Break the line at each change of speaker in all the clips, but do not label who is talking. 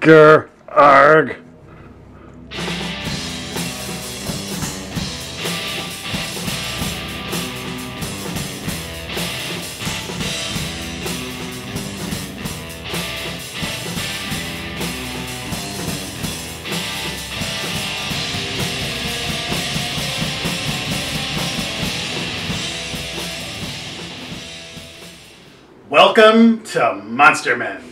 Grr, arg. Welcome to Monster Men.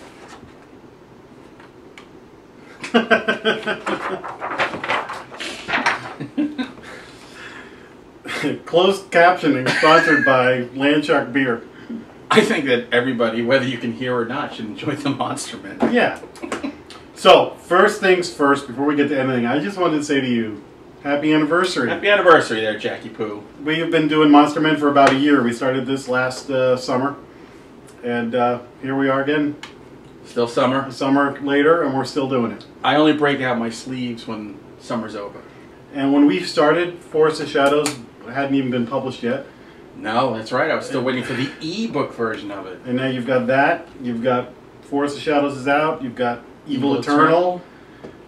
Closed captioning sponsored by Landshark Beer.
I think that everybody, whether you can hear or not, should enjoy the Monster Men.
Yeah. So, first things first, before we get to anything, I just wanted to say to you, happy anniversary.
Happy anniversary there, Jackie Poo.
We have been doing Monster Men for about a year. We started this last summer. And here we are again.
Still summer.
A summer later, and we're still doing it.
I only break out my sleeves when summer's over.
And when we started, Forest of Shadows hadn't even been published yet.
No, that's right. I was still waiting for the e-book version of it.
And now you've got that. You've got Forest of Shadows is out. You've got Evil Eternal.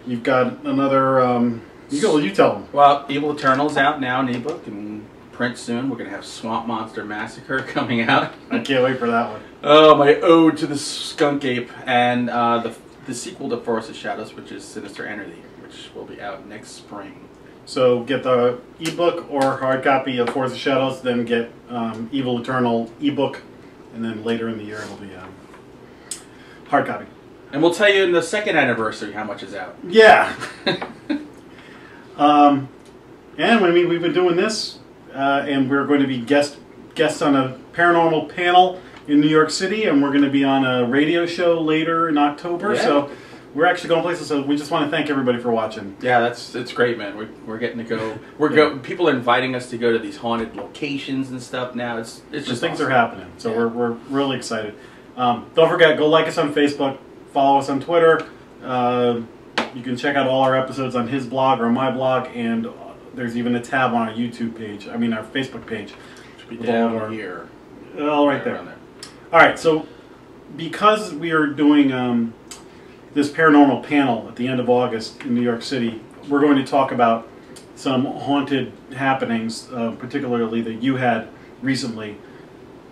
You've got another... you tell them.
Well, Evil Eternal's out now in e-book and print soon. We're going to have Swamp Monster Massacre coming out.
I can't wait for that one.
Oh, my ode to the skunk ape. And the sequel to Forest of Shadows, which is Sinister Entity, which will be out next spring.
So get the ebook or hard copy of Forest of Shadows, then get Evil Eternal ebook, and then later in the year it'll be hard copy.
And we'll tell you in the second anniversary how much is out.
Yeah. And we've been doing this, and we're going to be guests on a paranormal panel in New York City, and we're going to be on a radio show later in October.
Yeah.
So we're actually going places. So we just want to thank everybody for watching.
Yeah, it's great, man. We're getting to go. People are inviting us to go to these haunted locations and stuff now. It's just
things
awesome.
are happening. So yeah. we're really excited. Don't forget, go like us on Facebook, follow us on Twitter. You can check out all our episodes on his blog or my blog, and there's even a tab on our YouTube page. I mean, our Facebook page.
Should be down here.
All right there. All right, so because we are doing this paranormal panel at the end of August in New York City, we're going to talk about some haunted happenings, particularly that you had recently.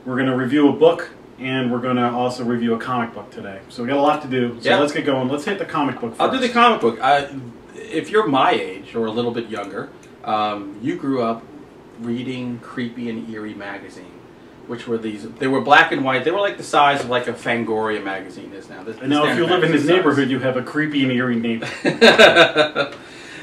We're going to review a book, and we're going to also review a comic book today. So we got a lot to do, so Let's get going. Let's hit the comic book first.
I'll do the comic book. If you're my age, or a little bit younger, you grew up reading Creepy and Eerie Magazine. Which were these? They were black and white. They were like the size of like a Fangoria magazine is now.
And now, if you live in his neighborhood, you have a creepy and eerie neighbor.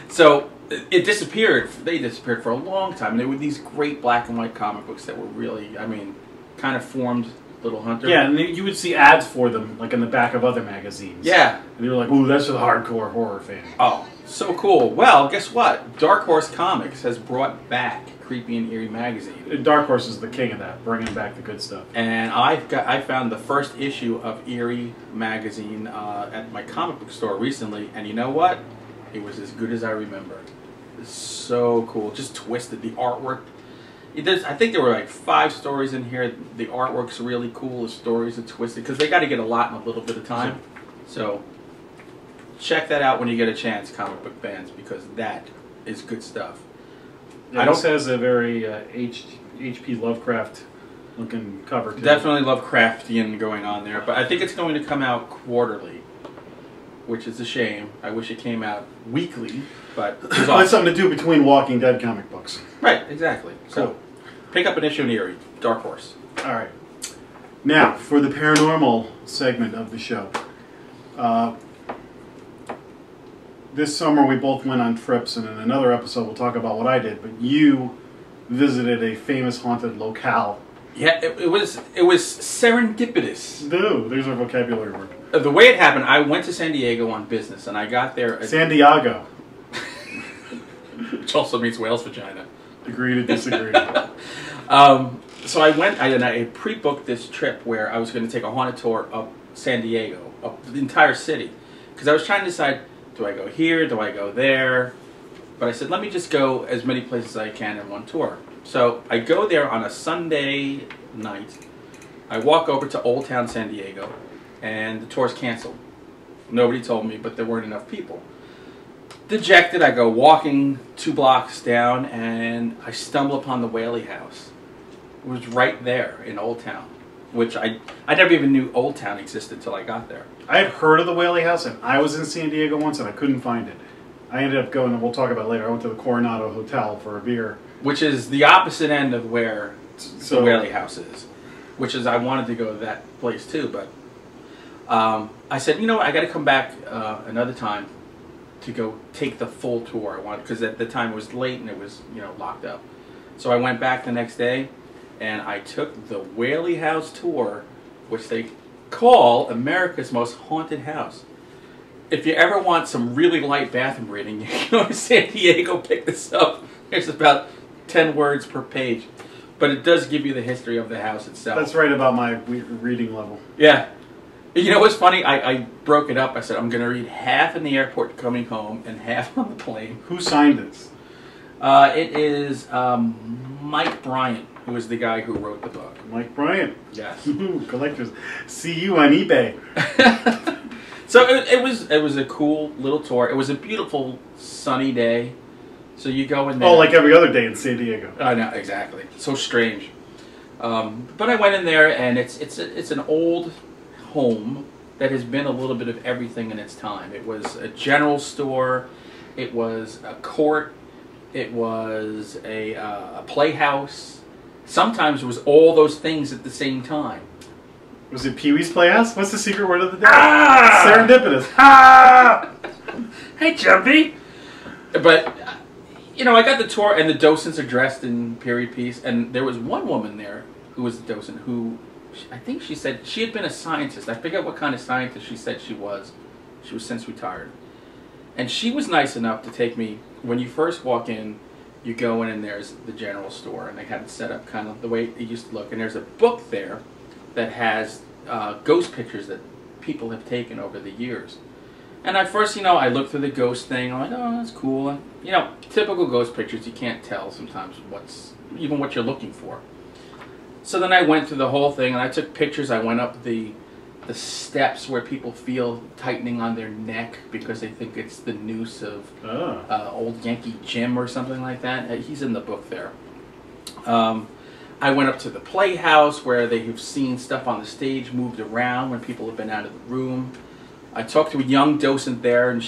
So it disappeared. They disappeared for a long time. They were these great black and white comic books that were really, I mean, kind of formed Little Hunter.
Yeah, and you would see ads for them like in the back of other magazines.
Yeah,
and you were like, "Ooh, that's for the hardcore horror fan."
Oh, so cool. Well, guess what? Dark Horse Comics has brought back Creepy and Eerie Magazine.
Dark Horse is the king of that, bringing back the good stuff.
And I found the first issue of Eerie Magazine at my comic book store recently, and you know what? It was as good as I remembered. It's so cool, just twisted. The artwork. I think there were like 5 stories in here. The artwork's really cool. The stories are twisted because they got to get a lot in a little bit of time. So check that out when you get a chance, comic book fans, because that is good stuff.
Yeah, this has a very H.P. Lovecraft looking cover too.
Definitely Lovecraftian going on there, but I think it's going to come out quarterly, which is a shame. I wish it came out weekly, but it's awesome.
That's something to do between Walking Dead comic books.
Right, exactly. So
cool.
Pick up an issue in Eerie, Dark Horse.
All right. Now for the paranormal segment of the show. This summer we both went on trips, and in another episode we'll talk about what I did, but you visited a famous haunted locale.
Yeah, it was serendipitous.
No, there's our vocabulary word.
The way it happened, I went to San Diego on business, and I got there...
San Diego.
Which also means whale's vagina.
Agree to disagree.
So I went, I pre-booked this trip where I was going to take a haunted tour of San Diego, of the entire city. Because I was trying to decide, do I go here, do I go there? But I said, let me just go as many places as I can in one tour. So I go there on a Sunday night. I walk over to Old Town San Diego, and the tour's canceled. Nobody told me, but there weren't enough people. Dejected, I go walking 2 blocks down, and I stumble upon the Whaley House. It was right there in Old Town, which I never even knew Old Town existed until I got there.
I have heard of the Whaley House, and I was in San Diego once, and I couldn't find it. I ended up going, and we'll talk about it later, I went to the Coronado Hotel for a beer.
Which is the opposite end of where the Whaley House is. Which is, I wanted to go to that place too, but I said, you know what, I got to come back another time to go take the full tour. I wanted, because at the time it was late and it was, you know, locked up. So I went back the next day, and I took the Whaley House tour, which they call America's most haunted house. If you ever want some really light bathroom reading, you can go to San Diego, pick this up. There's about 10 words per page. But it does give you the history of the house itself.
That's right about my reading level.
Yeah. You know what's funny? I broke it up. I said, I'm going to read half in the airport coming home and half on the plane.
Who signed this?
It is Mike Bryant, who is the guy who wrote the book.
Mike Bryant.
Yes.
Collectors. See you on eBay.
So it was a cool little tour. It was a beautiful sunny day. So you go in there.
Oh, like every other day in San Diego.
I know, exactly. So strange. But I went in there, and it's an old home that has been a little bit of everything in its time. It was a general store. It was a court. It was a playhouse. Sometimes it was all those things at the same time.
Was it Pee-wee's Playhouse? What's the secret word of the day?
Ah!
Serendipitous. Ah!
Hey, Jumpy. But, you know, I got the tour, and the docents are dressed in period piece, and there was one woman there who was the docent who, I think she said, she had been a scientist. I forget what kind of scientist she said she was. She was since retired. And she was nice enough to take me, when you first walk in, you go in and there's the general store, and they had it set up kind of the way it used to look. And there's a book there that has ghost pictures that people have taken over the years. And at first, you know, I looked through the ghost thing. I'm like, oh, that's cool. And, you know, typical ghost pictures, you can't tell sometimes even what you're looking for. So then I went through the whole thing, and I took pictures. I went up the steps where people feel tightening on their neck because they think it's the noose of old Yankee Jim or something like that. He's in the book there. I went up to the playhouse where they have seen stuff on the stage moved around when people have been out of the room. I talked to a young docent there, and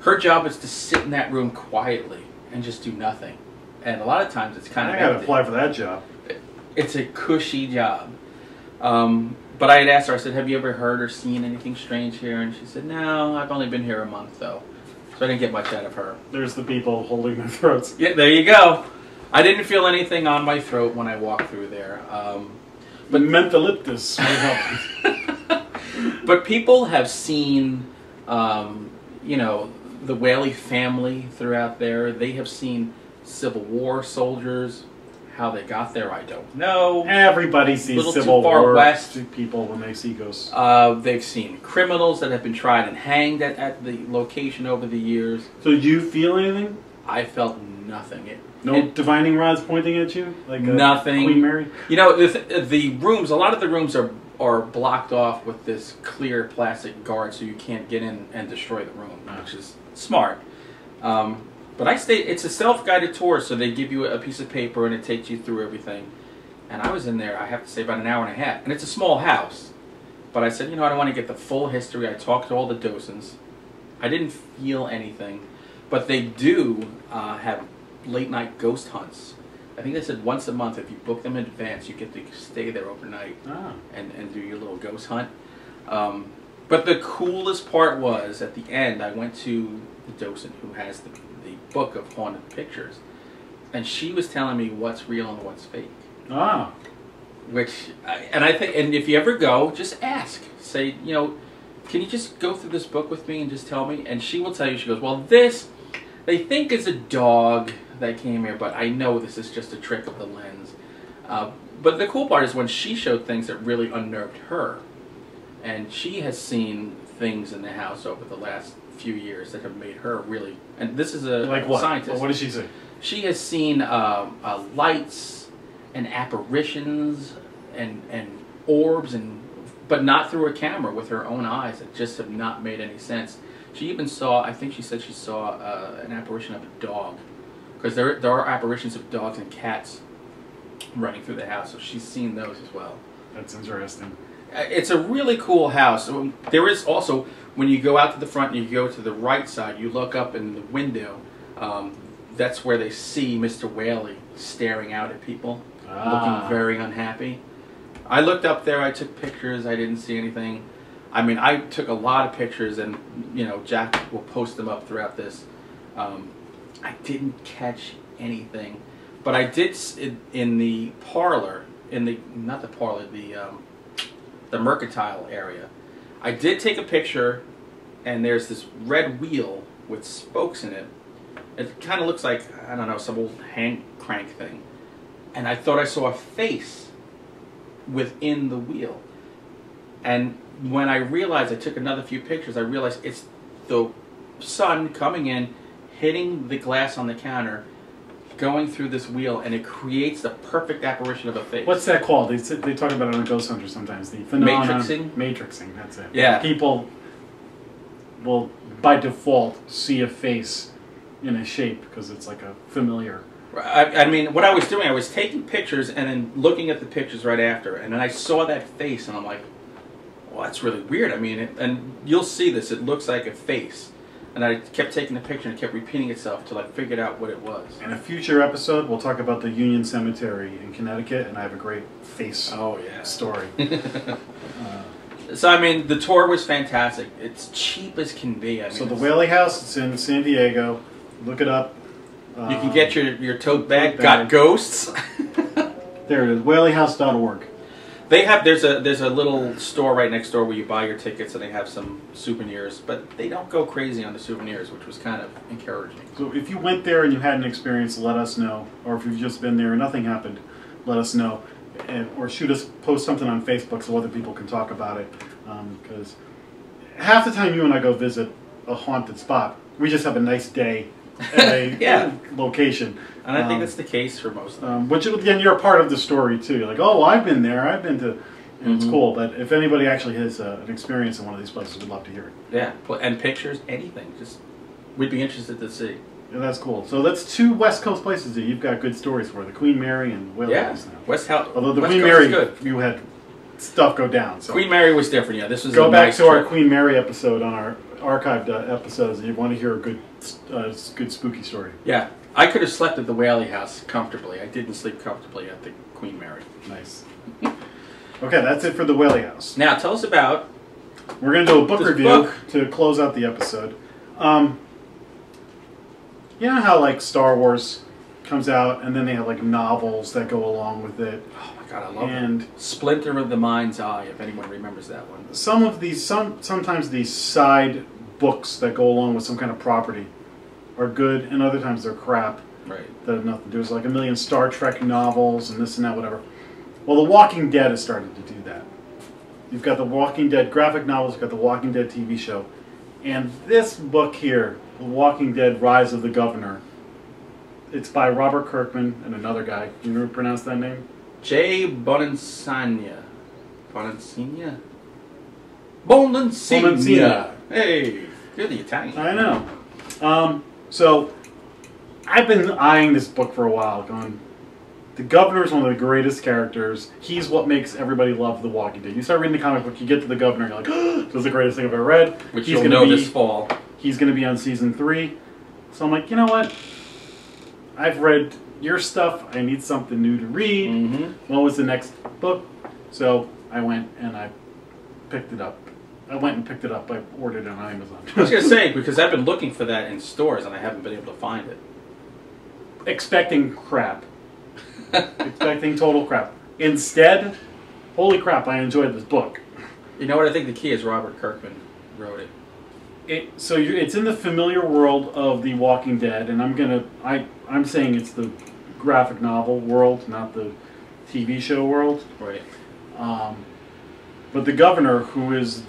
her job is to sit in that room quietly and just do nothing. And a lot of times it's kind of
I gotta apply for that job.
It's a cushy job. But I had asked her, I said, have you ever heard or seen anything strange here? And she said, no, I've only been here a month, though. So I didn't get much out of her.
There's the people holding their throats.
Yeah, there you go. I didn't feel anything on my throat when I walked through there.
But mentholyptus might help.
But people have seen, you know, the Whaley family throughout there. They have seen Civil War soldiers. How they got there, I don't know.
Everybody sees Civil War people when they see ghosts.
They've seen criminals that have been tried and hanged at the location over the years.
So did you feel anything?
I felt nothing.
No divining rods pointing at you? Like
nothing.
Queen Mary?
You know, the rooms, a lot of the rooms are blocked off with this clear plastic guard so you can't get in and destroy the room, which is smart. But it's a self-guided tour, so they give you a piece of paper and it takes you through everything. And I was in there, I have to say, about an hour and a half. And it's a small house. But I said, you know, I don't want to get the full history. I talked to all the docents. I didn't feel anything. But they do have late-night ghost hunts. I think they said once a month, if you book them in advance, you get to stay there overnight and do your little ghost hunt. But the coolest part was, at the end, I went to the docent who has the book of haunted pictures, and she was telling me what's real and what's fake.
Ah.
I think, and if you ever go, just ask. Say, you know, can you just go through this book with me and just tell me? And she will tell you, she goes, well, this, they think is a dog that came here, but I know this is just a trick of the lens. But the cool part is when she showed things that really unnerved her. And she has seen things in the house over the last few years that have made her really, and this is a scientist.
Well, what did she say?
She has seen lights and apparitions and orbs and but not through a camera, with her own eyes that just have not made any sense. She even saw, I think she said she saw an apparition of a dog. Because there are apparitions of dogs and cats running through the house, so she's seen those as well.
That's interesting.
It's a really cool house. There is also, when you go out to the front and you go to the right side, you look up in the window, that's where they see Mr. Whaley staring out at people, looking very unhappy. I looked up there, I took pictures, I didn't see anything. I mean, I took a lot of pictures, and, you know, Jack will post them up throughout this. I didn't catch anything, but I did in the parlor, not the parlor, the mercantile area. I did take a picture, and there's this red wheel with spokes in it. It kind of looks like, I don't know, some old hand crank thing. And I thought I saw a face within the wheel. And when I realized, I took another few pictures, I realized it's the sun coming in, hitting the glass on the counter, going through this wheel, and it creates the perfect apparition of a face.
What's that called? They talk about it on Ghost Hunter sometimes. The phenomenon.
Matrixing?
Matrixing, that's it.
Yeah.
People will, by default, see a face in a shape because it's like a familiar.
I mean, what I was doing, I was taking pictures and then looking at the pictures right after, and then I saw that face, and I'm like, well, that's really weird. I mean, and you'll see this, it looks like a face. And I kept taking the picture and it kept repeating itself until I figured out what it was.
In a future episode, we'll talk about the Union Cemetery in Connecticut, and I have a great face story.
So, I mean, the tour was fantastic. It's cheap as can be. I mean,
so the Whaley House, it's in San Diego. Look it up.
You can get your tote bag. Got ghosts.
There it is, whaleyhouse.org.
They have there's a little store right next door where you buy your tickets, and they have some souvenirs, but they don't go crazy on the souvenirs, which was kind of encouraging.
So if you went there and you had an experience, let us know. Or if you've just been there and nothing happened, let us know. Or post something on Facebook so other people can talk about it. Because half the time you and I go visit a haunted spot, we just have a nice day at a location.
And I think that's the case for most of them.
Which, again, you're a part of the story, too. You're like, oh, I've been there. I've been to... And it's cool. But if anybody actually has an experience in one of these places, we'd love to hear it.
Yeah. And pictures, anything. Just we'd be interested to see.
Yeah, that's cool. So that's two West Coast places that you've got good stories for. The Queen Mary and Whaley House now.
West House.
Although the
West
Queen
Coast
Mary,
is good.
you had stuff go down. So.
Queen Mary was different, yeah. This was
go
a
back
nice
to our
trip.
Queen Mary episode on our archived episodes if you want to hear a good spooky story.
Yeah. I could have slept at the Whaley House comfortably. I didn't sleep comfortably at the Queen Mary.
Nice. Okay, that's it for the Whaley House.
Now, tell us about...
We're going to do a book review
book.
to close out the episode. You know how, like, Star Wars comes out and then they have, like, novels that go along with it?
Oh, my God, I love it. Splinter of the Mind's Eye, if anyone remembers that one.
Some of these, sometimes these side books that go along with some kind of property are good, and other times they're crap.
Right.
That have nothing to do. There's like a million Star Trek novels and this and that, whatever. Well, The Walking Dead has started to do that. You've got The Walking Dead graphic novels, you've got The Walking Dead TV show. And this book here, The Walking Dead Rise of the Governor, it's by Robert Kirkman and another guy. Can you pronounce that name?
J. Bonansagna. Bonansagna? Bonansagna. Hey, you're the Italian.
I know. So, I've been eyeing this book for a while, going, the Governor is one of the greatest characters. He's what makes everybody love The Walking Dead. You start reading the comic book, you get to the Governor, you're like, oh, this is the greatest thing I've ever read.
Which you'll know this fall.
He's going to be on season 3. So I'm like, you know what? I've read your stuff. I need something new to read.
Mm-hmm.
What was the next book? So I went and I picked it up. I ordered it on Amazon.
I was going to say, because I've been looking for that in stores and I haven't been able to find it.
Expecting crap. Expecting total crap. Instead, holy crap, I enjoyed this book.
You know what I think the key is? Robert Kirkman wrote it.
It's in the familiar world of The Walking Dead, and I'm saying it's the graphic novel world, not the TV show world.
Right.
But the Governor, who is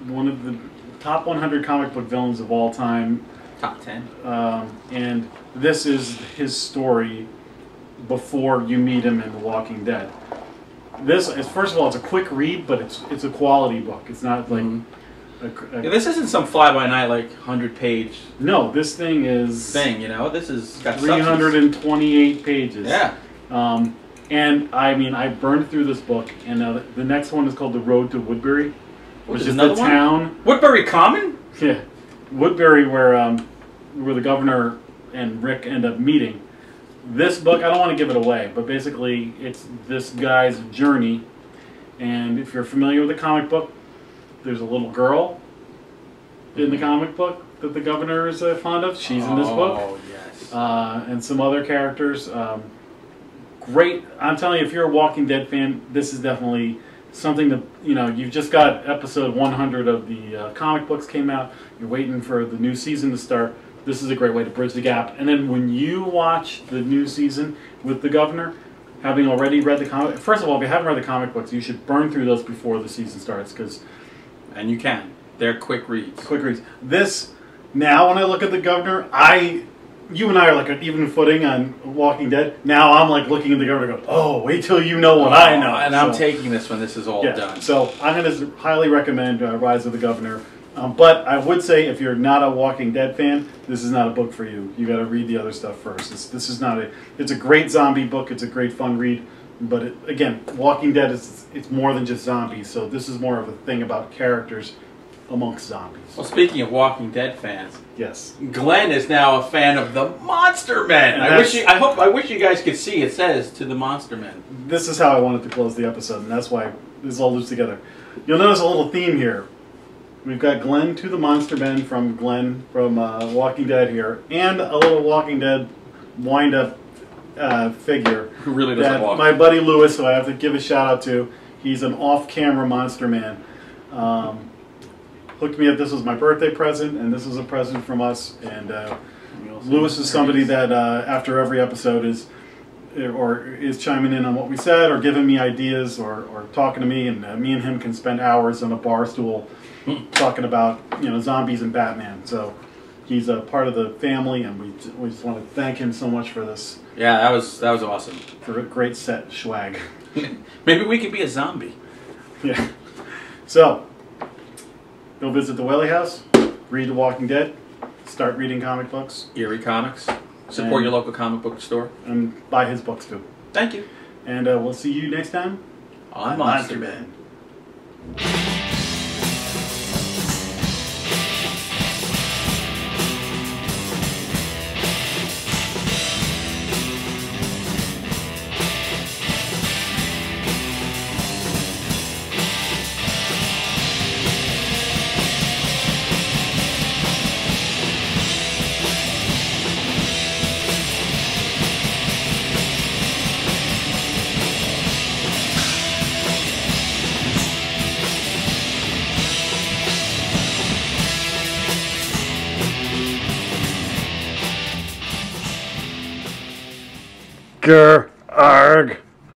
one of the top 100 comic book villains of all time.
Top 10.
And this is his story before you meet him in The Walking Dead. This is, first of all, it's a quick read, but it's a quality book. It's not like
yeah, this isn't some fly-by-night like 100-page.
No, this thing is
you know. This is got
328 pages.
Yeah.
And I mean, I burned through this book, and the next one is called The Road to Woodbury, which is the town.
Woodbury Common.
Yeah, Woodbury, where the governor and Rick end up meeting. This book, I don't want to give it away, but basically, it's this guy's journey. And if you're familiar with the comic book, there's a little girl in the comic book that the governor is fond of. She's in this book.
Oh, yes.
And some other characters. Great. I'm telling you, if you're a Walking Dead fan, this is definitely something that, you know, you've just got episode 100 of the comic books came out. You're waiting for the new season to start. This is a great way to bridge the gap. And then when you watch the new season with the governor, having already read the comic, first of all, if you haven't read the comic books, you should burn through those before the season starts,
and you can. They're quick reads.
Quick reads. This, now when I look at the governor, you and I are like an even footing on Walking Dead. Now I'm like looking at the governor and go, oh, wait till you know what I know.
And I'm taking this when this is all done.
So I'm going to highly recommend Rise of the Governor. But I would say if you're not a Walking Dead fan, this is not a book for you. You got to read the other stuff first. This is not it's a great zombie book. It's a great fun read. But again, Walking Dead it's more than just zombies. So this is more of a thing about characters amongst zombies.
Well, speaking of Walking Dead fans,
yes,
Glenn is now a fan of the Monster Men. I wish you guys could see. It says to the Monster Men.
This is how I wanted to close the episode, and that's why this all loops together. You'll notice a little theme here. We've got Glenn to the Monster Men from Glenn from Walking Dead here, and a little Walking Dead wind-up figure.
Who really doesn't walk.
My buddy Lewis, who I have to give a shout-out to, he's an off-camera Monster Man. Hooked me up. This was my birthday present, and this was a present from us. And Lewis is somebody that after every episode is chiming in on what we said, or giving me ideas, or talking to me, and me and him can spend hours on a bar stool talking about zombies and Batman. So he's a part of the family, and we just want to thank him so much for this.
Yeah, that was awesome.
For a great set swag.
Maybe we could be a zombie.
Yeah. So go visit the Whaley House, read The Walking Dead, start reading comic books.
Eerie Comics. Support your local comic book store.
And buy his books too.
Thank you.
And we'll see you next time
on Monster Men.
Grr, arg.